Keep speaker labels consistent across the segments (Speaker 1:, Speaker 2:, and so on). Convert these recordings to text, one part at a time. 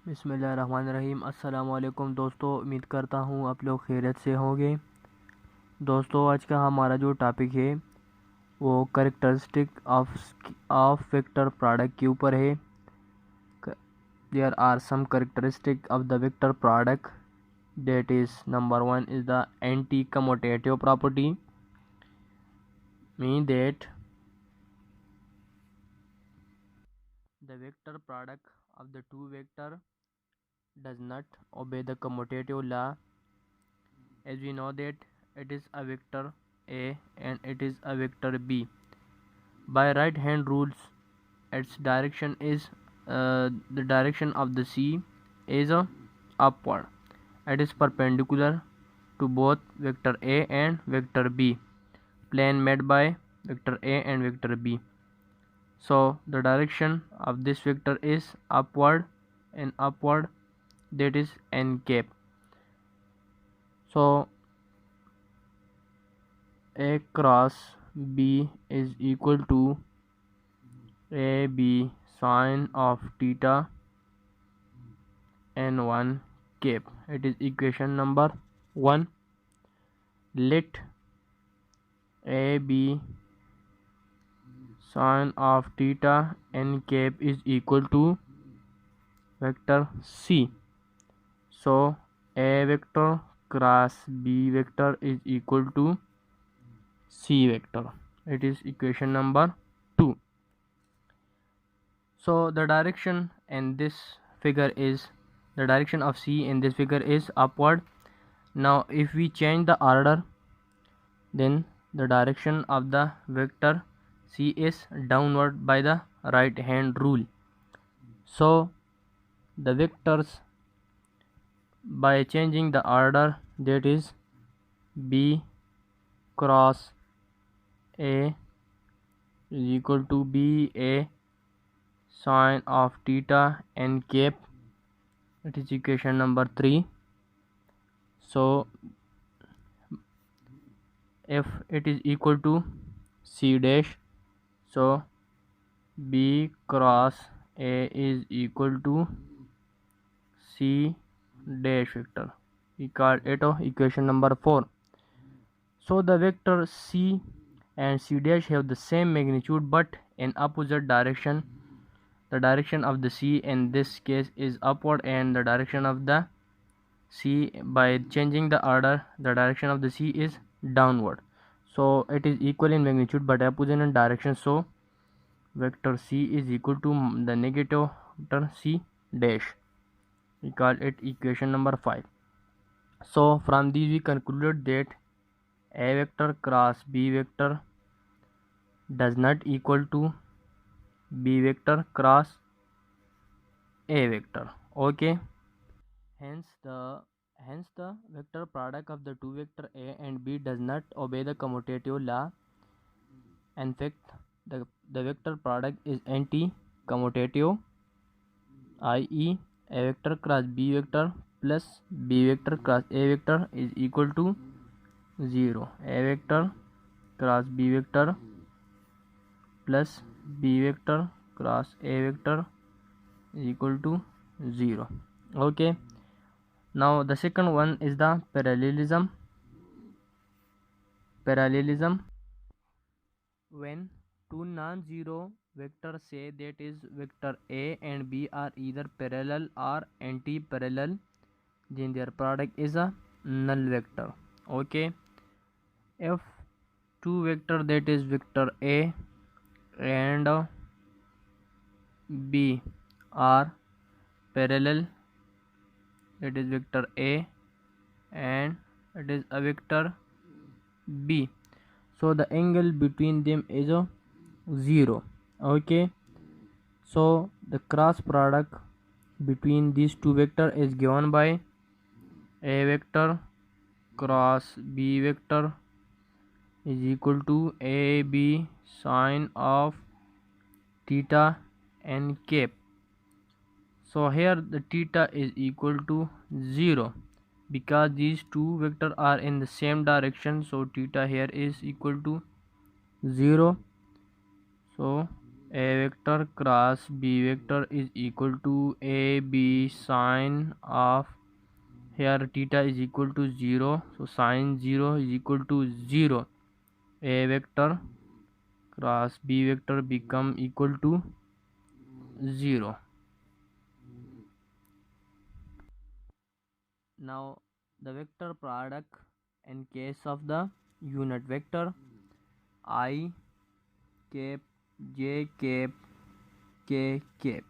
Speaker 1: बिस्मिल्लाहिर्रहमानिर्रहीम। अस्सलामुअलैकुम दोस्तों, उम्मीद करता हूँ आप लोग खैरियत से होंगे। दोस्तों, आज का हमारा जो टॉपिक है वो करेक्टरिस्टिक ऑफ वेक्टर प्रोडक्ट के ऊपर है। There are some characteristic of the vector product, that is number one is the anti-commutative property, mean that the vector product of the two vector does not obey the commutative law, as we know that it is a vector A and it is a vector B. By right hand rules, its direction is the direction of the C is upward. It is perpendicular to both vector A and vector B, plane made by vector A and vector B. So the direction of this vector is upward, and upward, that is n cap. So A cross B is equal to AB sine of theta n1 cap. It is equation number 1. Let AB sine of theta n cap is equal to vector C. So A vector cross B vector is equal to C vector. It is equation number 2. So the direction in this figure is, the direction of C in this figure is upward. Now if we change the order, then the direction of the vector C is downward by the right hand rule. So the vectors, by changing the order, that is B cross A is equal to BA sine of theta n cap. It is equation number 3. So if it is equal to C dash, so B cross A is equal to C dash vector. We call it equation number 4. So the vector C and C dash have the same magnitude but in opposite direction. The direction of the C in this case is upward, and the direction of the C, by changing the order, the direction of the C is downward. So it is equal in magnitude but opposite in direction. So vector C is equal to the negative vector C dash. We call it equation number 5. So from these we concluded that A vector cross B vector does not equal to B vector cross A vector. Okay. Hence the vector product of the two vector A and B does not obey the commutative law. In fact, the vector product is anti-commutative, i.e. A vector cross B vector plus B vector cross A vector is equal to 0. A vector cross B vector plus B vector cross A vector is equal to 0. Okay. Now the second one is the parallelism. When two non-zero vectors, say that is vector A and B, are either parallel or anti-parallel, then their product is a null vector. Okay. If two vector, that is vector A and B, are parallel, it is vector A and it is a vector B, so the angle between them is a 0. Okay. So the cross product between these two vectors is given by A vector cross B vector is equal to AB sine of theta n cap. So here the theta is equal to 0 because these two vectors are in the same direction. So theta here is equal to 0. So A vector cross B vector is equal to AB sine of, here theta is equal to 0, so sine 0 is equal to 0. A vector cross B vector become equal to 0. Now the vector product in case of the unit vector I cap j cap k cap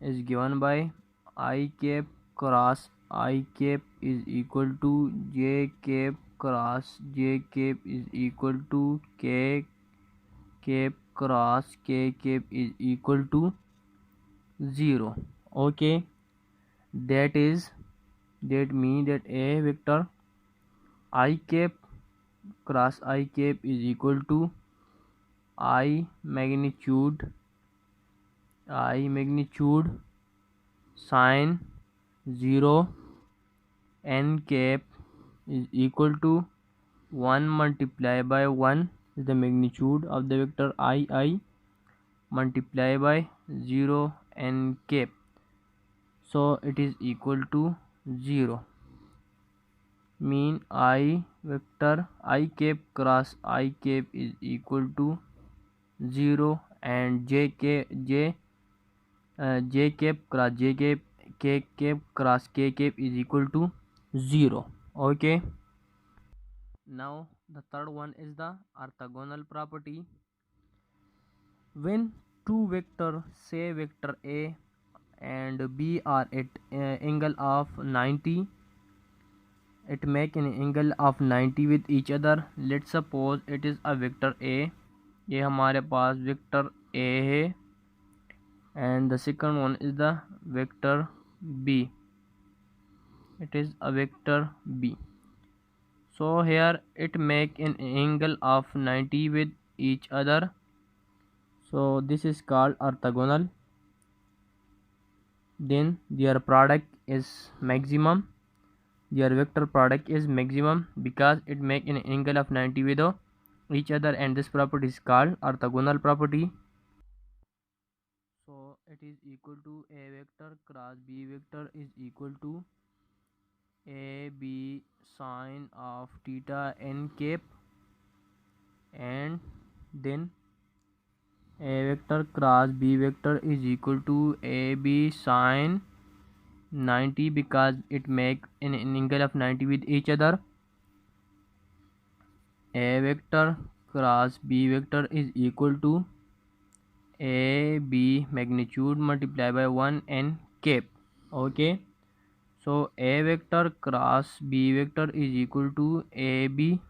Speaker 1: is given by I cap cross I cap is equal to j cap cross j cap is equal to k cap cross k cap is equal to 0. Okay, that means that a vector I cap cross I cap is equal to I magnitude sine 0 n cap is equal to 1 multiplied by 1 is the magnitude of the vector I multiplied by 0 n cap, so it is equal to 0. Mean I vector I cap cross I cap is equal to 0 and j cap cross j cap k cap cross k cap is equal to 0. Okay, now the third one is the orthogonal property. When two vector, say vector A and B, are at angle of 90, it make an angle of 90 with each other. Let's suppose it is a vector A, ये हमारे पास vector A है, and the second one is the vector B, it is a vector B. So here it make an angle of 90 with each other, so this is called orthogonal. Then their product is maximum, their vector product is maximum because it make an angle of 90 with each other, and this property is called orthogonal property. So it is equal to A vector cross B vector is equal to AB sine of theta n cap, and then A vector cross B vector is equal to AB sine 90 because it make an angle of 90 with each other. A vector cross B vector is equal to AB magnitude multiplied by 1 n cap. Okay, so A vector cross B vector is equal to AB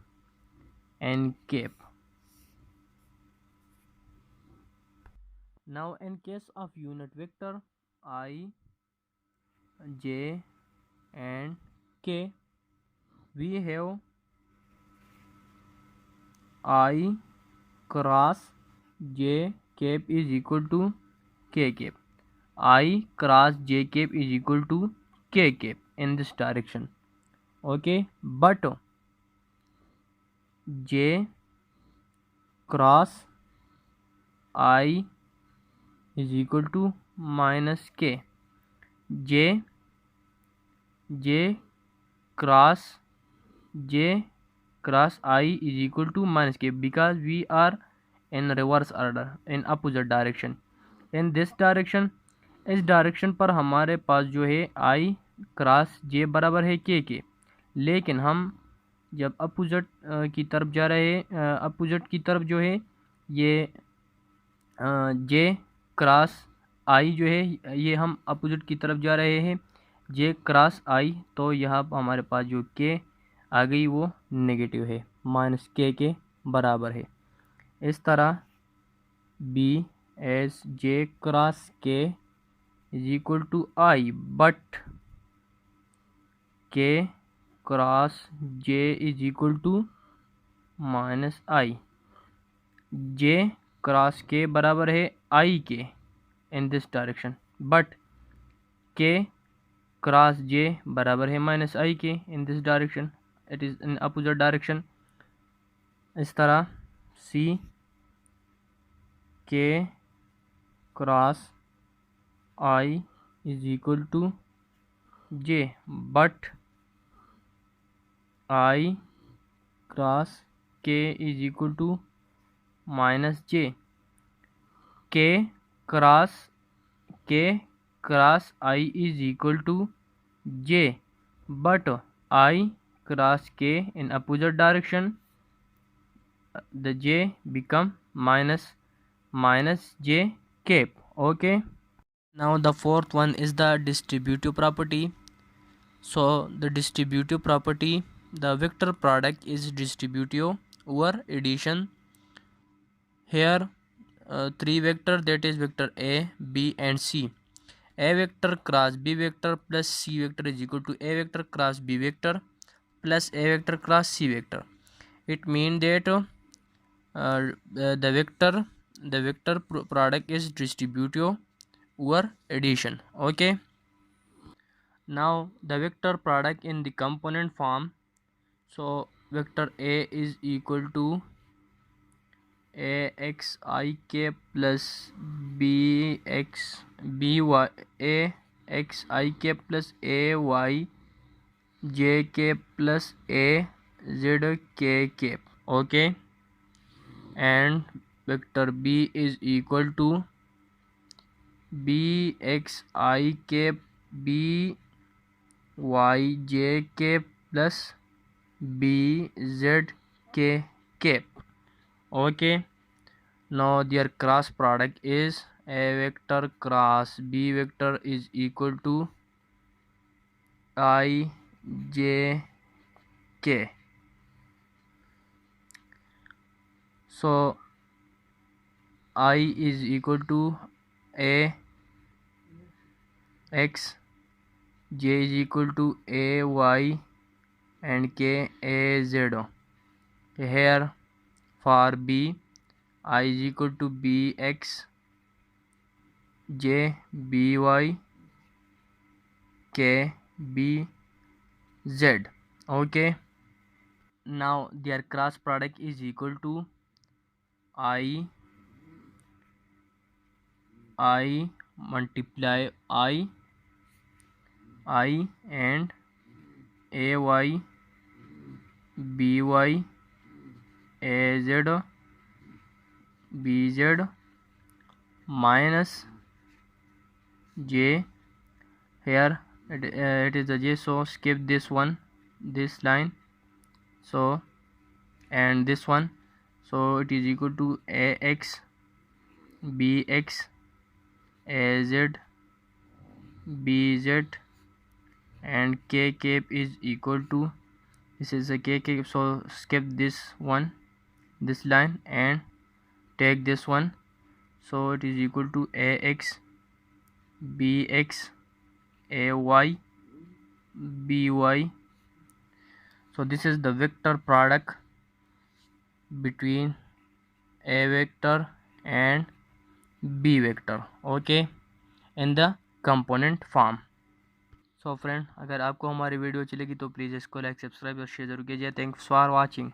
Speaker 1: n cap. Now in case of unit vector I, j and k, we have I cross j cap is equal to k cap, I cross j cap is equal to k cap in this direction. Okay, but j cross I is equal to minus k, j cross I is equal to minus k because we are in reverse order, in opposite direction. In this direction, इस direction पर हमारे पास जो है I cross J बराबर है K के, लेकिन हम जब अपोजिट की तरफ जा रहे हैं, अपोजिट की तरफ जो है ये J क्रॉस I जो है ये हम अपोजिट की तरफ जा रहे हैं J क्रॉस I, तो यहाँ हमारे पास जो K आ गई वो नेगेटिव है, माइनस K के बराबर है. इस तरह B as J cross K is equal to I, but K cross J is equal to minus I. J cross K बराबर है I के in this direction, but K cross J बराबर है minus I के in this direction, it is in opposite direction. इस तरह C K cross I is equal to J, but I cross K is equal to minus J. K cross I is equal to J, but I cross K in opposite direction, the J become minus J cap. Okay. Now the fourth one is the distributive property. So the distributive property, the vector product is distributive over addition. Here three vector, that is vector A, B and C. A vector cross B vector plus C vector is equal to A vector cross B vector plus A vector cross C vector. It means that the vector product is distributive over addition. Okay. Now the vector product in the component form. So vector A is equal to AXIK plus AXIK plus AYJK plus AZK. Okay. And vector B is equal to BXIK BYJK plus BZK cap. Okay. Now their cross product is A vector cross B vector is equal to IJK. So I is equal to A X, J is equal to A Y and K A Z. Here for B, I is equal to B X, J B Y, K B Z. Okay. Now their cross product is equal to I multiply I and AY BY AZ BZ minus J. Here it is the J, so skip this one, this line, so and this one, so it is equal to AX BX AZ BZ and K cap is equal to, this is a K cap, so skip this one, this line, and take this one, so it is equal to AX BX AY BY. So this is the vector product between A vector and B vector. Okay, in the component form. So friend, अगर आपको हमारी video अच्छी लगी तो please इसको like, subscribe और share जरूर कीजिए. Thanks for watching.